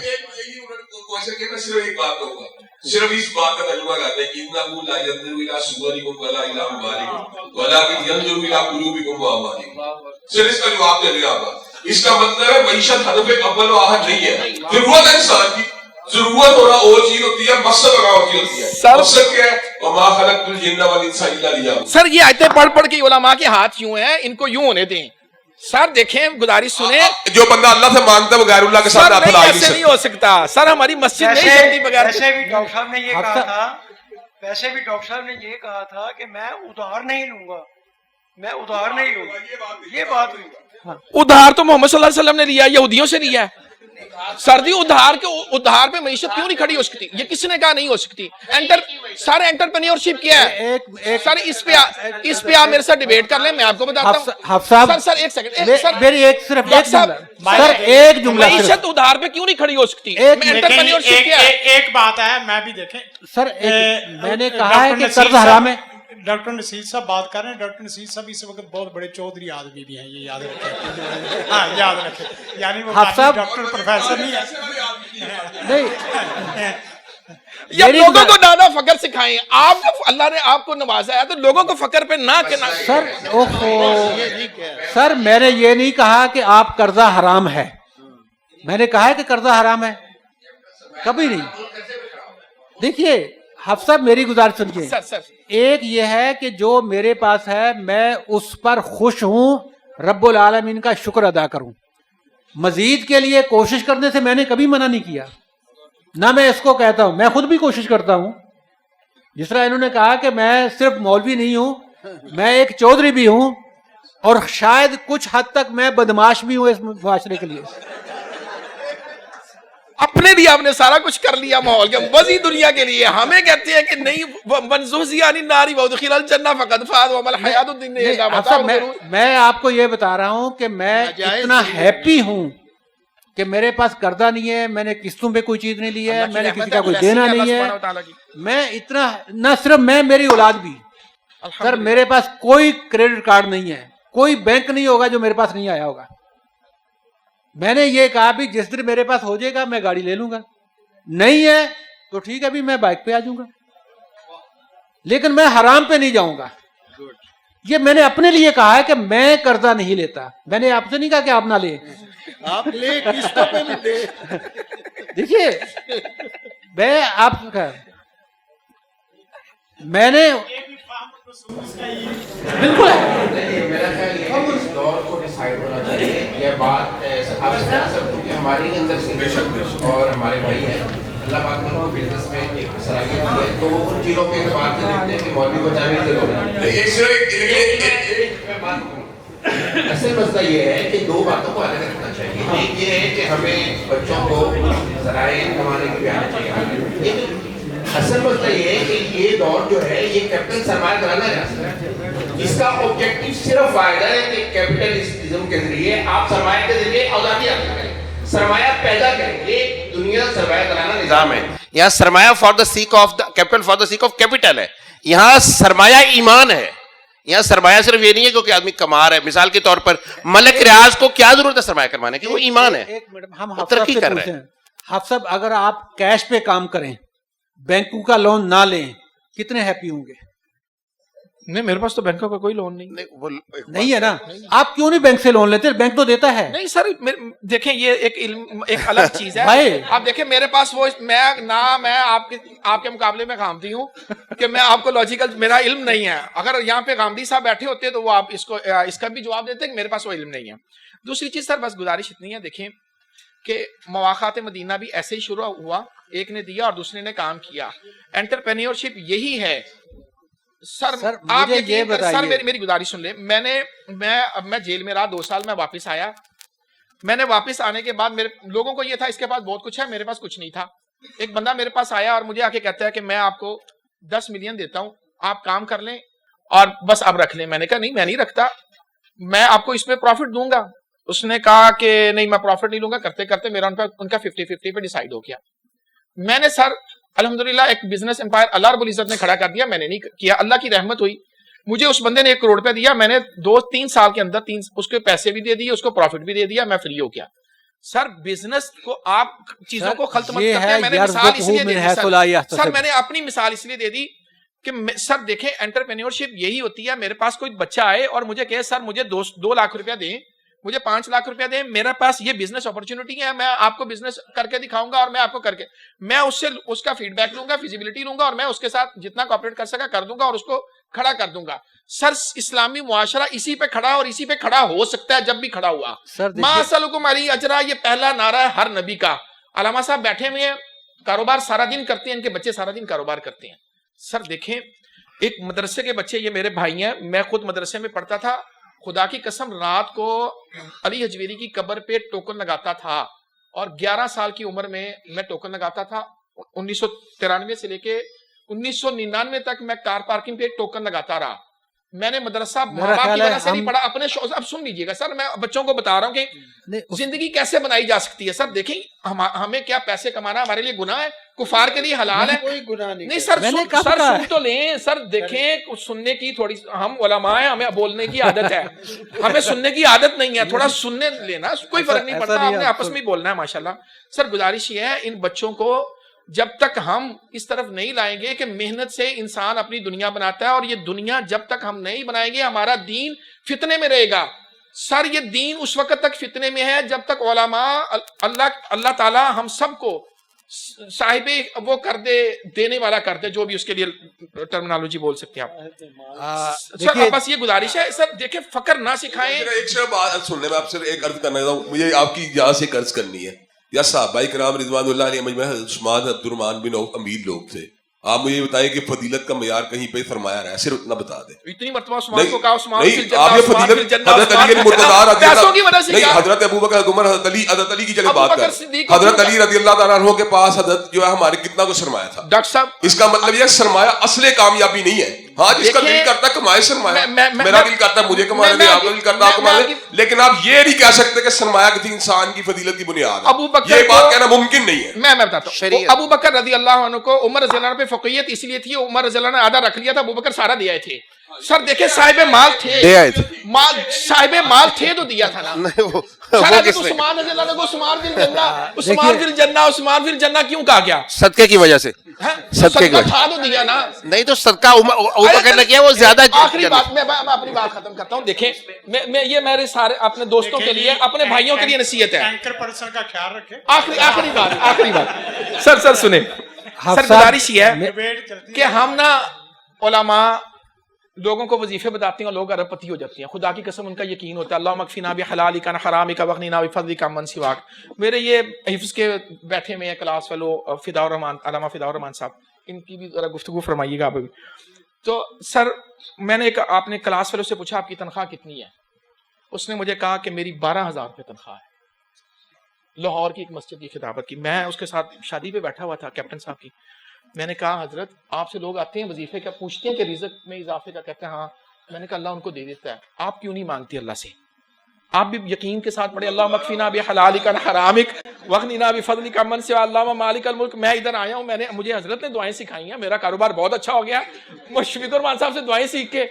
صرف ایک بات کہوں گا, صرف اس بات کا ترجمہ کرتے ہیں کہ انہ لا ينظر الى صورکم ولا الى اموالکم ولکن ينظر الى قلوبکم واعمالکم. صرف اس کا جواب دے دیا آپ. اس کا مطلب ہے معیشت ہدف اول و آخر نہیں ہے. ضرورت انسان کی ضرورت ہونا اور چیز ہوتی ہے, مقصد ہونا اور چیز ہوتی ہے. مقصد کیا ہے؟ وما خلقت الجن والانس الا لیعبدون. سر یہ آیتیں پڑھ پڑھ کے علماء کے ہاتھ یوں ہیں, ان کو یوں ہونے دیں. سر دیکھیں, گزارش سنیں, جو بندہ اللہ سے مانگتا ہے وہ غیر اللہ کے ساتھ سر ہاتھ نہیں ملا ایسے نہیں ہو سکتا. سر ہماری مسجد نہیں چلتی بغیر. ویسے بھی ڈاکٹر صاحب نے یہ کہا تھا, ویسے بھی ڈاکٹر صاحب نے یہ کہا تھا کہ میں ادھار نہیں لوں گا, میں ادھار نہیں لوں گا. یہ بات ہوئی. ادھار تو محمد صلی اللہ علیہ وسلم نے لیا, یہودیوں سے لیا ہے. سر جی ادھار پہ معیشت کیوں نہیں کھڑی ہو سکتی؟ یہ کس نے کہا نہیں ہو سکتی؟ سر انٹرپرینیورشپ کیا ہے؟ سر اس پہ آپ میرے ساتھ ڈیبیٹ کر لیں, میں آپ کو بتاتا ہوں. سر ایک سیکنڈ, میری ایک جملہ معیشت ادھار پہ کیوں نہیں کھڑی ہو سکتی؟ انٹرپرینیورشپ کیا ہے؟ ایک بات ہے, میں بھی دیکھیں سر, میں نے کہا ہے کہ قرض حرام ہے. ڈاکٹر نصیر صاحب بات کر رہے ہیں. ڈاکٹر نصیر صاحب اس وقت بہت بڑے چودھری آدمی بھی ہیں, یہ یاد رکھیں. ہاں یاد رکھیں, یعنی وہ ڈاکٹر پروفیسر نہیں ہے. یا لوگوں کو دادا فقر سکھائیں. آپ اللہ نے آپ کو نوازا ہے تو لوگوں کو فقر پہ نہ کرنا. سر میں نے یہ نہیں کہا کہ آپ قرضہ حرام ہے. میں نے کہا ہے کہ قرضہ حرام ہے, کبھی نہیں. دیکھیے حفص صاحب, میری گزارش سنیے. ایک یہ ہے کہ جو میرے پاس ہے میں اس پر خوش ہوں, رب العالمین کا شکر ادا کروں. مزید کے لیے کوشش کرنے سے میں نے کبھی منع نہیں کیا, نہ میں اس کو کہتا ہوں. میں خود بھی کوشش کرتا ہوں. جس طرح انہوں نے کہا کہ میں صرف مولوی نہیں ہوں, میں ایک چودھری بھی ہوں, اور شاید کچھ حد تک میں بدماش بھی ہوں اس معاشرے کے لیے. اپنے لیے آپ نے سارا کچھ کر لیا ماحول کے, وزی دنیا کے لیے. ہمیں کہتے ہیں کہ نہیں, منزوزیانی ناری وادخل الجنہ فقد فاز وما الحیات الدنیا الا متاع. میں آپ کو یہ بتا رہا ہوں کہ میں اتنا ہیپی ہوں کہ میرے پاس قرضہ نہیں ہے, میں نے قسطوں پہ کوئی چیز نہیں لی ہے, میں نے کسی کا کوئی دینا نہیں ہے. میں اتنا, نہ صرف میں, میری اولاد بھی. سر میرے پاس کوئی کریڈٹ کارڈ نہیں ہے, کوئی بینک نہیں ہوگا جو میرے پاس نہیں آیا ہوگا. میں نے یہ کہا بھی جس دن میرے پاس ہو جائے گا میں گاڑی لے لوں گا, نہیں ہے تو ٹھیک ہے بھی میں بائک پہ آ جاؤں گا, لیکن میں حرام پہ نہیں جاؤں گا. یہ میں نے اپنے لیے کہا ہے کہ میں قرضہ نہیں لیتا. میں نے آپ سے نہیں کہا کہ آپ نہ لیں, آپ لے قسطوں پہ بھی دے. دیکھیے میں آپ کا, میں نے بالکل میرا خیال یہ ہے کہ اس دور کو ڈیسائیڈ ہونا چاہیے. یہ بات ہمارے اندر سے اور ہمارے بھائی ہیں, اللہ پاک نے ان کو بزنس میں ایک صلاحیت دی ہے, تو وہ ان چیزوں کے اعتبار سے دیکھتے ہیں کہ مولوی بچانے کے لوگ. اصل مسئلہ یہ ہے کہ دو باتوں کو الگ رکھنا چاہیے. ایک یہ ہے کہ ہمیں بچوں کو ذرائع کمانے کے لیے آنا چاہیے. اصل مسئلہ یہ ہے کہ یہ دور جو ہے یہ کیپٹل سرمایہ کرانا ہے, جس کا آبجیکٹو صرف فائدہ ہے کہ کیپٹلزم کے ذریعے آپ سرمایہ کے ذریعے آزادی حاصل کریں, سرمایہ پیدا کریں. یہ دنیا سرمایہ کرانا نظام ہے. یہاں سرمایہ for the sake of the capital for the sake of capital ہے. یہاں سرمایہ ایمان ہے. یہاں سرمایہ صرف یہ نہیں ہے کیونکہ آدمی کما رہا ہے. مثال کے طور پر ملک ریاض کو کیا ضرورت ہے سرمایہ کروانے کی؟ وہ ایمان ہے, ہم ترقی کر رہے ہیں. حفص صاحب اگر آپ کیش پہ کام کریں, بینکوں کا لون نہ لیں, کتنے ہیپی ہوں گے؟ نہیں, میرے پاس تو بینکوں کا کوئی لون نہیں. نہیں ہے نا, آپ کیوں نہیں بینک سے لون لیتے؟ بینک تو دیتا ہے. نہیں سر, دیکھیں یہ ایک الگ چیز ہے. آپ دیکھیں میرے پاس وہ, میں آپ کے مقابلے میں غامدی ہوں کہ میں آپ کو لاجیکل, میرا علم نہیں ہے. اگر یہاں پہ غامدی صاحب بیٹھے ہوتے تو وہ آپ اس کا بھی جواب دیتے کہ میرے پاس وہ علم نہیں ہے. دوسری چیز سر, بس گزارش اتنی ہے, دیکھیں کہ مواقعات مدینہ بھی ایسے ہی شروع ہوا, ایک نے دیا اور دوسرے نے کام کیا. انٹرپرینیورشپ یہی ہے. سر آپ یہ بتائیے, سر میری گزارش سن لیں. میں جیل میں رہا 2 سال, میں واپس آیا. میں نے واپس آنے کے بعد میرے لوگوں کو یہ تھا اس کے پاس بہت کچھ ہے, میرے پاس کچھ نہیں تھا. ایک بندہ میرے پاس آیا اور مجھے آ کے کہتا ہے کہ میں آپ کو 10 ملین دیتا ہوں, آپ کام کر لیں اور بس اب رکھ لیں. میں نے کہا نہیں, میں نہیں رکھتا, میں آپ کو اس پہ پروفٹ دوں گا. اس نے کہا کہ نہیں, میں پروفٹ نہیں لوں گا. کرتے کرتے میرا ان کا 50-50 پہ ڈیسائیڈ ہو گیا. میں نے سر الحمدللہ ایک بزنس امپائر اللہ رب العزت نے کھڑا کر دیا, میں نے نہیں کیا. اللہ کی رحمت ہوئی, مجھے اس بندے نے 1 کروڑ روپیہ دیا, میں نے 2-3 سال کے اندر اس کے پیسے بھی دے دیے, اس کو پروفٹ بھی دے دیا, میں فری ہو گیا. سر بزنس کو آپ چیزوں کو خلط مت کرتے ہیں. میں نے مثال اس لیے دے دی سر, میں نے اپنی مثال اس لیے دے دی کہ سر دیکھیں انٹرپرینیورشپ یہی ہوتی ہے. میرے پاس کوئی بچہ آئے اور مجھے کہے سر مجھے 2 لاکھ روپیہ دیں, مجھے 5 لاکھ روپیہ دیں, میرے پاس یہ بزنس اپرچونٹی ہے, میں آپ کو بزنس کر کے دکھاؤں گا اور میں آپ کو کر کے, میں اس سے اس کا فیڈ بیک لوں گا, فیزیبلٹی لوں گا, اور میں اس کے ساتھ جتنا کوآپریٹ کر سکا کر دوں گا اور اس کو کھڑا کر دوں گا. سر اسلامی معاشرہ اسی پہ کھڑا اور اسی پہ کھڑا ہو سکتا ہے جب بھی کھڑا ہوا. ما اسألکم علیہ اجرا, یہ پہلا نعرہ ہے ہر نبی کا. علامہ صاحب بیٹھے ہوئے ہیں, کاروبار سارا دن کرتے ہیں, ان کے بچے سارا دن کاروبار کرتے ہیں. سر دیکھیں ایک مدرسے کے بچے, یہ میرے بھائی ہیں, میں خود مدرسے میں پڑھتا تھا, خدا کی قسم رات کو علی حجویری کی قبر پہ ٹوکن لگاتا تھا, اور 11 سال کی عمر میں ٹوکن لگاتا تھا. 1993 سے لے کے 1999 تک میں کار پارکنگ پہ ٹوکن لگاتا رہا. میں نے مدرسہ ماں باپ کی وجہ سے نہیں پڑھا, اپنے اب سن لیجیے گا سر, میں بچوں کو بتا رہا ہوں کہ زندگی کیسے بنائی جا سکتی ہے. سر دیکھیں ہمیں کیا پیسے کمانا ہمارے لیے گناہ ہے, کفار کے لیے حلال ہے. کوئی گناہ نہیں. سر سن تو لیں سر, دیکھیں سننے کی تھوڑی, ہم علماء ہیں, ہمیں بولنے کی عادت ہے, ہمیں سننے کی عادت نہیں ہے, تھوڑا سننے لینا کوئی فرق نہیں پڑتا, آپ نے آپس میں بولنا ہے ماشاءاللہ. سر گزارش یہ ہے ان بچوں کو جب تک ہم اس طرف نہیں لائیں گے کہ محنت سے انسان اپنی دنیا بناتا ہے, اور یہ دنیا جب تک ہم نہیں بنائیں گے ہمارا دین فتنے میں رہے گا. سر یہ دین اس وقت تک فتنے میں ہے جب تک علماء اللہ تعالی ہم سب کو صاحب وہ کر دے, دینے والا کر دے, جو بھی اس کے لیے ٹرمنالوجی بول سکتے ہیں آپ. سر بس یہ گزارش ہے سر, دیکھیں فقر نہ سکھائیں. ایک شعر بات سننے میں آپ سے ایک عرض کرنا چاہتا ہوں, مجھے آپ کی یہاں سے قرض کرنی ہے. یا صحابہ کرام رضوان اللہ علیہ مجمع عثمان عبد الرحمن بن عوف امیر لوگ تھے, آپ مجھے بتائیں کہ فضیلت کا معیار کہیں پہ فرمایا رہا ہے, صرف اتنا بتا دیں. اتنی مرتبہ عثمان کو کہا عثمان فی الجنہ, آپ یہ فضیلت حضرت علی نہیں, حضرت ابو بکر عمر, حضرت علی کی جگہ بات کریں. حضرت علی رضی اللہ تعالیٰ عنہ کے پاس حضرت جو ہے ہمارے کتنا کو سرمایہ تھا ڈاکٹر صاحب, اس کا مطلب یہ سرمایہ اصل کامیابی نہیں ہے. ہاں جس کا دل کرتا ہے کمائے سرمایہ, میرا دل کرتا ہے مجھے کمانے دے, آپ کا دل کرتا ہے کمانے, لیکن آپ یہ نہیں کہہ سکتے کہ سرمایہ کسی انسان کی فضیلت کی بنیاد ہے. یہ بات کہنا ممکن نہیں ہے. میں بتاتا ہوں, ابو بکر رضی اللہ عنہ کو عمر رضی اللہ عنہ پہ فقیت اس لیے تھی, عمر رضی اللہ عنہ نے آدھا رکھ لیا تھا, ابو بکر سارا دیا تھے. سر دیکھیں صاحب مال تھے, صاحب مال تھے تو دیا تھا نا. عثمان رضی اللہ عنہ کو عثمان فی الجنہ, عثمان فی الجنہ, عثمان فی الجنہ کیوں کہا گیا؟ صدقے کی وجہ سے, صدقہ تھا تو دیا نا. نہیں تو صدقہ ابو بکر نے کیا, وہ زیادہ. آخری بات میں اپنی بات ختم کرتا ہوں. دیکھیں یہ میرے سارے اپنے دوستوں کے لیے, اپنے بھائیوں کے لیے نصیحت ہے. اینکر پرسن کا خیال رکھیں. آخری بات سر سنیں. سر گزارش یہ ہے کہ ہم نا علماء لوگوں کو وظیفے بتاتے ہیں اور لوگ ارب پتی ہو جاتے ہیں. خدا کی قسم ان کا یقین ہوتا ہے, اللہم اکفینا بحلالک عن حرامک واغننا بفضلک عمن سواک. میرے یہ حفظ کے بیٹھے ہوئے ہیں کلاس فیلو فداء الرحمان, علامہ فداء الرحمان صاحب, ان کی بھی ذرا گفتگو فرمائیے گا آپ ابھی. تو سر میں نے آپ نے کلاس فیلو سے پوچھا آپ کی تنخواہ کتنی ہے؟ اس نے مجھے کہا کہ میری 12,000 روپے تنخواہ ہے, لاہور کی ایک مسجد کی خطابت کی. میں اس کے ساتھ شادی پہ بیٹھا ہوا تھا کیپٹن صاحب کی. میں نے کہا حضرت آپ سے لوگ آتے ہیں وظیفے کا پوچھتے ہیں کہ رزق میں اضافے کا, کہتے ہیں ہاں. میں نے کہا اللہ ان کو دے دیتا ہے, آپ کیوں نہیں مانگتے اللہ سے؟ آپ بھی یقین کے ساتھ پڑھے اللہم اکفینا بحلالک عن حرامک واغننا بفضلک عمن سواک اللہم مالک الملک. میں ادھر آیا ہوں, مجھے حضرت نے دعائیں سکھائی ہیں, میرا کاروبار بہت اچھا ہو گیا مشفق الرحمان صاحب سے دعائیں سیکھ کے.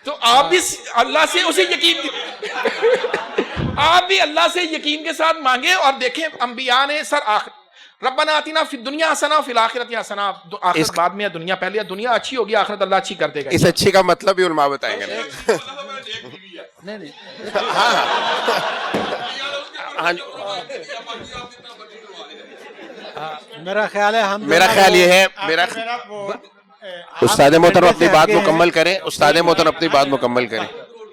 تو آپ بھی اللہ سے اسے یقین آپ بھی اللہ سے یقین کے ساتھ مانگے. اور دیکھیں انبیاء نے سر ربنا آتنا فی الدنیا حسنہ وفی الآخرۃ حسنہ, آخرت بعد میں, دنیا پہلے, دنیا اچھی ہوگی آخرت اللہ اچھی کر دے گا. اس اچھی کا مطلب بھی علماء بتائیں گے. نہیں میرا خیال ہے میرا یہ ہے, استاد محترم اپنی بات مکمل کریں, استاد محترم اپنی بات مکمل کریں.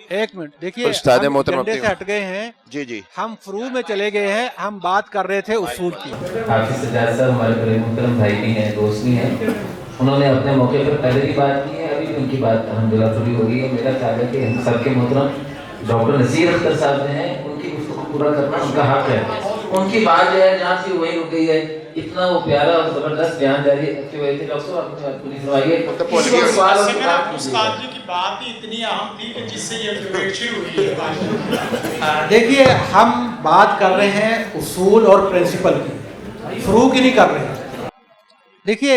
ایک منٹ دیکھیے, ہم جنڈے سے ہٹ گئے ہیں. جی ہم فروع میں چلے گئے ہیں, ہم بات کر رہے تھے اصول کی. حافظ سجاد صاحب ہمارے بڑے محترم بھائی بھی ہیں, دوست بھی ہیں, انہوں نے اپنے موقع پر پہلے بھی بات کی ہے, ابھی بھی ان کی بات الحمدللہ پوری ہو گئی ہے. میرا خیال ہے کہ ہم سب کے محترم ڈاکٹر نصیر اختر صاحب ہیں, ان کی گفتگو پورا کرنا ان کا حق ہے. ان کی بات جو ہے جہاں سے وہی رک گئی ہے, اتنا وہ پیارا اور زبردست بیان جاری کی وجہ سے ڈاکٹر صاحب آپ پوری فرمائیے. استاد جی کی بات ہی اتنی اہم تھی کہ جس سے یہ ڈیبیٹ شروع ہوئی ہے. دیکھیے ہم بات کر رہے ہیں اصول اور پرنسپل کی, فروع کی نہیں کر رہے ہیں. دیکھیے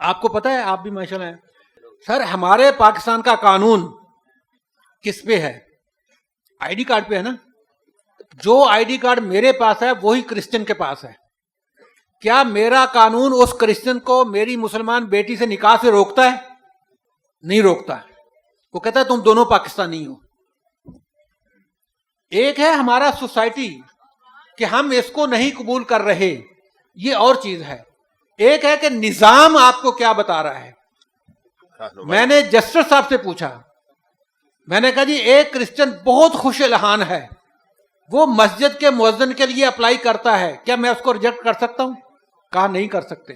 آپ کو پتا ہے, آپ بھی ماشاءاللہ ہیں سر, ہمارے پاکستان کا قانون کس پہ ہے؟ آئی ڈی کارڈ پہ ہے نا. جو آئی ڈی کارڈ میرے پاس ہے وہی کرسچن کے پاس ہے. کیا میرا قانون اس کرسچن کو میری مسلمان بیٹی سے نکاح سے روکتا ہے؟ نہیں روکتا. وہ کہتا ہے تم دونوں پاکستانی ہو. ایک ہے ہمارا سوسائٹی کہ ہم اس کو نہیں قبول کر رہے, یہ اور چیز ہے. ایک ہے کہ نظام آپ کو کیا بتا رہا ہے. میں نے جسٹس صاحب سے پوچھا, میں نے کہا جی ایک کرسچن بہت خوش الحان ہے, وہ مسجد کے مؤذن کے لیے اپلائی کرتا ہے, کیا میں اس کو ریجیکٹ کر سکتا ہوں؟ کہا نہیں کر سکتے,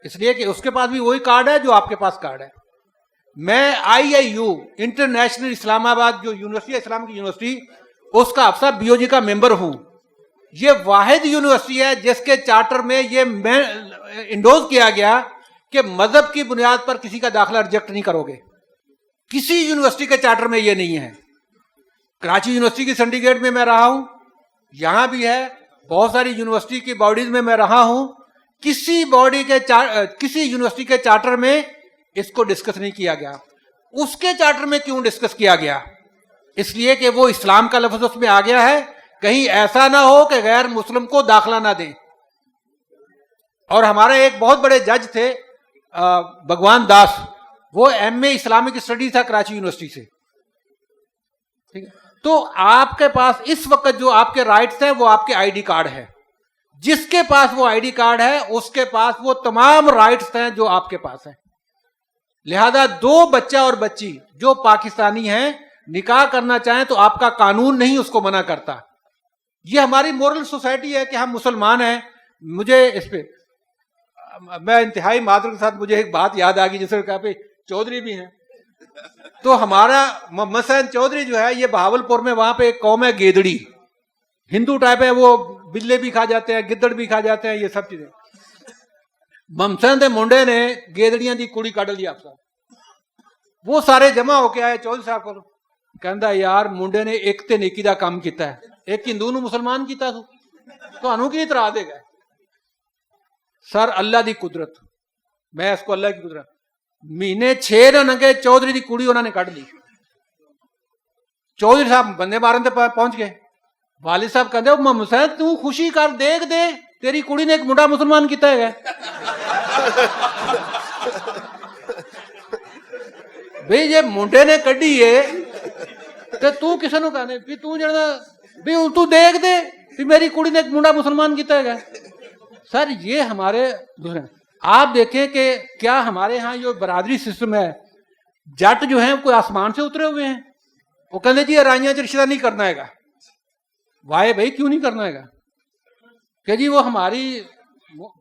اس لیے کہ اس کے پاس بھی وہی کارڈ ہے جو آپ کے پاس کارڈ ہے. میں IIU انٹرنیشنل اسلام آباد جو یونیورسٹی اسلام کی یونیورسٹی, اس کا افسر BOG کا ممبر ہوں. یہ واحد یونیورسٹی ہے جس کے چارٹر میں یہ انڈوز کیا گیا کہ مذہب کی بنیاد پر کسی کا داخلہ ریجیکٹ نہیں کرو گے. کسی یونیورسٹی کے چارٹر میں یہ نہیں ہے. کراچی یونیورسٹی کی سنڈیکیٹ میں میں رہا ہوں, یہاں بھی ہے, بہت ساری یونیورسٹی کی باڈیز میں رہا ہوں. کسی یونیورسٹی کے چارٹر میں اس کو ڈسکس نہیں کیا گیا. اس کے چارٹر میں کیوں ڈسکس کیا گیا؟ اس لیے کہ وہ اسلام کا لفظ اس میں آ گیا ہے, کہیں ایسا نہ ہو کہ غیر مسلم کو داخلہ نہ دیں. اور ہمارے ایک بہت بڑے جج تھے بھگوان داس, وہ MA اسلامک اسٹڈیز تھا کراچی یونیورسٹی سے. ٹھیک ہے, تو آپ کے پاس اس وقت جو آپ کے رائٹس ہیں وہ آپ کے آئی ڈی کارڈ ہے. جس کے پاس وہ آئی ڈی کارڈ ہے اس کے پاس وہ تمام رائٹس ہیں جو آپ کے پاس ہیں. لہذا دو بچہ اور بچی جو پاکستانی ہیں نکاح کرنا چاہیں تو آپ کا قانون نہیں اس کو منع کرتا. یہ ہماری مورل سوسائٹی ہے کہ ہم مسلمان ہیں. مجھے اس پہ میں انتہائی معذرت کے ساتھ مجھے ایک بات یاد آ گئی, جیسے کہا پہ چودھری بھی ہیں, تو ہمارا مثلا چودھری جو ہے یہ بہاولپور میں وہاں پہ ایک قوم ہے گیدڑی, ہندو ٹائپ ہے, وہ بلے بھی کھا جاتے ہیں, گدڑ بھی کھا جاتے ہیں, یہ سب چیزیں. ممسن دے منڈے نے گیدڑیاں دی کڑی کڈ لی آپ. وہ سارے جمع ہو کے آئے چودھری صاحب کو, کہندا یار منڈے نے ایک تے نیکی دا کام کیتا ہے, ایک ہندو نو مسلمان کیتا تو انہوں کی اطراع دے گئے. سر اللہ دی قدرت, میں اس کو اللہ کی قدرت, مہینے 6 نہ لگے چودھری دی کڑی انہوں نے کڈ لی. چودھری صاحب بندے مارن تے پہنچ گئے. والد صاحب کہتے محمد صاحب تو خوشی کر, دیکھ دے تیری کڑی نے ایک منڈا مسلمان کیتا ہے. بھئی یہ منڈے نے کڈی ہے تے تو کسے نو کہنے بھی تو جڑا بھی تو دیکھ دے بھی میری کڑی نے ایک منڈا مسلمان کیتا ہے. سر یہ ہمارے دوسرے, آپ دیکھیں کہ کیا ہمارے ہاں جو برادری سسٹم ہے, جٹ جو ہیں کوئی آسمان سے اترے ہوئے ہیں, وہ کہتے جی ارائیاں چ رشتہ نہیں کرنا ہے گا. وائے بھائی کیوں نہیں کرنا ہے گا؟ کہ جی وہ ہماری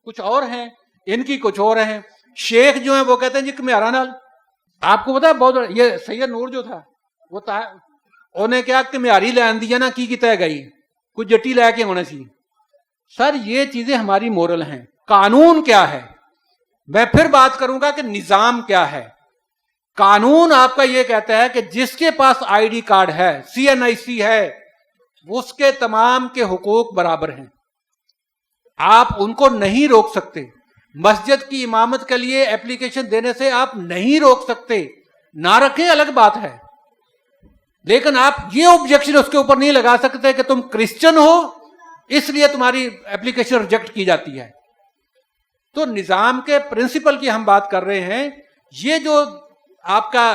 کچھ اور ہیں, ان کی کچھ اور ہیں. شیخ جو ہیں وہ کہتے ہیں جی کمیارا نال. آپ کو پتا ہے بہت یہ سید نور جو تھا وہ انہیں کیا کمیاری لین دیا نا کی کیتا ہے گئی, کچھ جٹی لے کے ہونا سی. سر یہ چیزیں ہماری مورل ہیں. قانون کیا ہے؟ میں پھر بات کروں گا کہ نظام کیا ہے. قانون آپ کا یہ کہتا ہے کہ جس کے پاس آئی ڈی کارڈ ہے, CNIC ہے, اس کے تمام کے حقوق برابر ہیں. آپ ان کو نہیں روک سکتے. مسجد کی امامت کے لیے اپلیکیشن دینے سے آپ نہیں روک سکتے. نہ رکھیں الگ بات ہے, لیکن آپ یہ آبجیکشن اس کے اوپر نہیں لگا سکتے کہ تم کرسچن ہو اس لیے تمہاری اپلیکیشن ریجیکٹ کی جاتی ہے. تو نظام کے پرنسپل کی ہم بات کر رہے ہیں. یہ جو آپ کا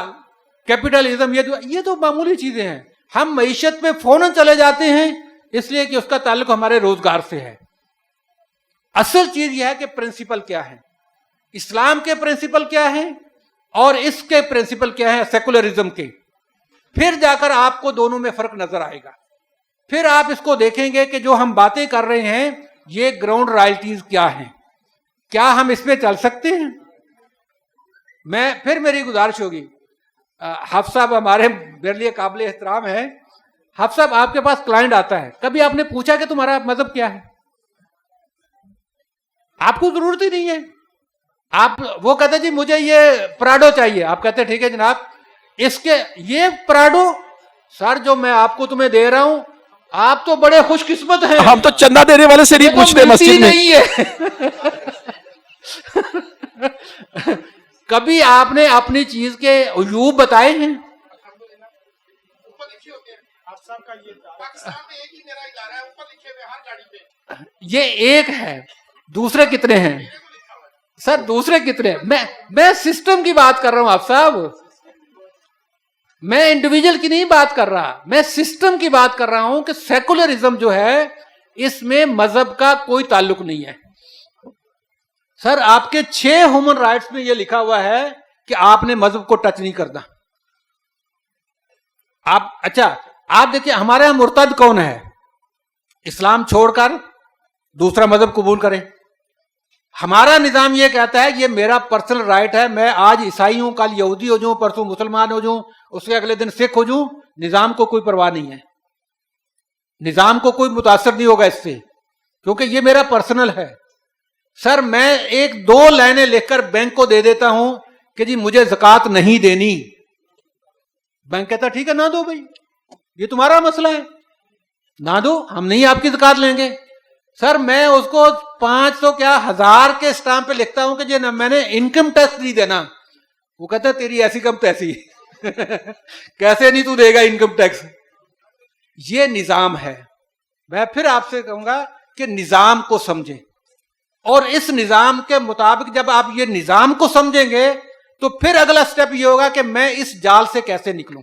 کیپٹلزم یہ تو معمولی چیزیں ہیں. ہم معیشت میں فوراً چلے جاتے ہیں اس لیے کہ اس کا تعلق ہمارے روزگار سے ہے. اصل چیز یہ ہے کہ پرنسپل کیا ہے, اسلام کے پرنسپل کیا ہیں اور اس کے پرنسپل کیا ہیں سیکولرزم کے. پھر جا کر آپ کو دونوں میں فرق نظر آئے گا. پھر آپ اس کو دیکھیں گے کہ جو ہم باتیں کر رہے ہیں یہ گراؤنڈ رائلٹیز کیا ہیں, کیا ہم اس پہ چل سکتے ہیں. میں پھر میری گزارش ہوگی, حفظ صاحب ہمارے میرے لیے قابل احترام ہے. حفظ صاحب آپ کے پاس کلائنٹ آتا ہے, کبھی آپ نے پوچھا کہ تمہارا مذہب کیا ہے؟ آپ کو ضرورت ہی نہیں ہے. آپ وہ کہتے جی مجھے یہ پراڈو چاہیے, آپ کہتے ٹھیک ہے جناب اس کے یہ پراڈو. سر جو میں آپ کو تمہیں دے رہا ہوں آپ تو بڑے خوش قسمت ہیں, ہم تو چندہ دینے والے سے نہیں پوچھتے مسجد میں. نہیں ہے کبھی آپ نے اپنی چیز کے عیوب بتائے ہیں؟ اوپر لکھے ہوتے ہیں آپ صاحب کا یہ پاکستان میں ایک ہی میرا ادارہ ہے اوپر لکھے ہوئے ہر گاڑی پہ یہ ایک ہے، دوسرے کتنے ہیں سر؟ دوسرے کتنے؟ میں سسٹم کی بات کر رہا ہوں آپ صاحب، میں انڈیویجل کی نہیں بات کر رہا، میں سسٹم کی بات کر رہا ہوں کہ سیکولرزم جو ہے اس میں مذہب کا کوئی تعلق نہیں ہے۔ سر آپ کے 6 ہیومن رائٹس میں یہ لکھا ہوا ہے کہ آپ نے مذہب کو ٹچ نہیں کرنا۔ اچھا آپ دیکھیں ہمارے یہاں مرتد کون ہے؟ اسلام چھوڑ کر دوسرا مذہب قبول کرے۔ ہمارا نظام یہ کہتا ہے یہ میرا پرسنل رائٹ ہے، میں آج عیسائی ہوں، کل یہودی ہو جاؤں، پرسوں مسلمان ہو جاؤں، اس کے اگلے دن سکھ ہو جاؤں، نظام کو کوئی پرواہ نہیں ہے، نظام کو کوئی متاثر نہیں ہوگا اس سے، کیونکہ یہ میرا پرسنل ہے۔ سر میں 1-2 لائنیں لکھ کر بینک کو دے دیتا ہوں کہ جی مجھے زکوٰۃ نہیں دینی، بینک کہتا ٹھیک ہے نہ دو بھائی، یہ تمہارا مسئلہ ہے، نہ دو، ہم نہیں آپ کی زکوٰۃ لیں گے۔ سر میں اس کو 500 کیا 1000 کے اسٹامپ پہ لکھتا ہوں کہ جی میں نے انکم ٹیکس نہیں دینا، وہ کہتا ہے تیری ایسی کم تیسی کیسے نہیں تو دے گا انکم ٹیکس؟ یہ نظام ہے۔ میں پھر آپ سے کہوں گا کہ نظام کو سمجھیں، اور اس نظام کے مطابق جب آپ یہ نظام کو سمجھیں گے تو پھر اگلا سٹیپ یہ ہوگا کہ میں اس جال سے کیسے نکلوں،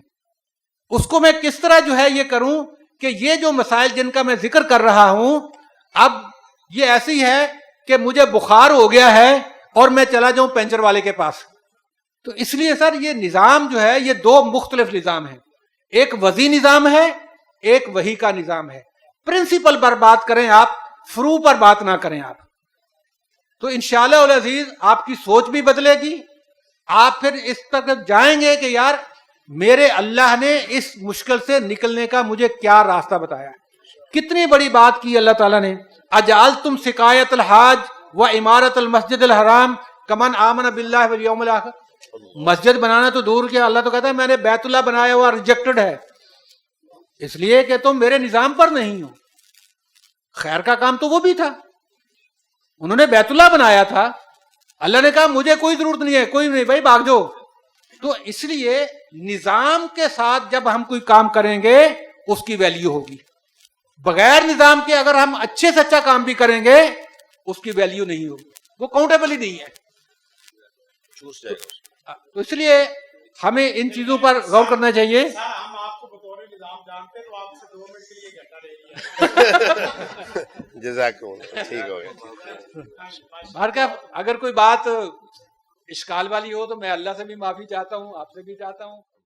اس کو میں کس طرح جو ہے یہ کروں کہ یہ جو مسائل جن کا میں ذکر کر رہا ہوں، اب یہ ایسی ہے کہ مجھے بخار ہو گیا ہے اور میں چلا جاؤں پنچر والے کے پاس، تو اس لیے سر یہ نظام جو ہے یہ 2 مختلف نظام ہیں، ایک وضعی نظام ہے، ایک وحی کا نظام ہے۔ پرنسپل پر بات کریں آپ، فرو پر بات نہ کریں آپ، تو انشاءاللہ العزیز آپ کی سوچ بھی بدلے گی، آپ پھر اس تک جائیں گے کہ یار میرے اللہ نے اس مشکل سے نکلنے کا مجھے کیا راستہ بتایا۔ کتنی بڑی بات کی اللہ تعالیٰ نے، اجعلتم سقایۃ الحاج و عمارت المسجد الحرام کمن آمن باللہ والیوم الآخر، مسجد بنانا تو دور کیا، اللہ تو کہتا ہے میں نے بیت اللہ بنایا ہوا ریجیکٹڈ ہے، اس لیے کہ تم میرے نظام پر نہیں ہو۔ خیر کا کام تو وہ بھی تھا، انہوں نے بیت اللہ بنایا تھا، اللہ نے کہا مجھے کوئی ضرورت نہیں ہے، کوئی نہیں بھائی بھاگ جاؤ۔ تو اس لیے نظام کے ساتھ جب ہم کوئی کام کریں گے اس کی ویلیو ہوگی، بغیر نظام کے اگر ہم اچھے سے اچھا کام بھی کریں گے اس کی ویلیو نہیں ہوگی، وہ کاؤنٹیبل ہی نہیں ہے۔ تو اس لیے ہمیں ان چیزوں پر غور کرنا چاہیے۔ ہم آپ کو بطور نظام جانتے ہیں تو آپ سے 2 منٹ کے لیے گھنٹہ لے لیا۔ جزاکم ٹھیک ہو گیا۔ بہرکیف اگر کوئی بات اشکال والی ہو تو میں اللہ سے بھی معافی چاہتا ہوں، آپ سے بھی چاہتا ہوں،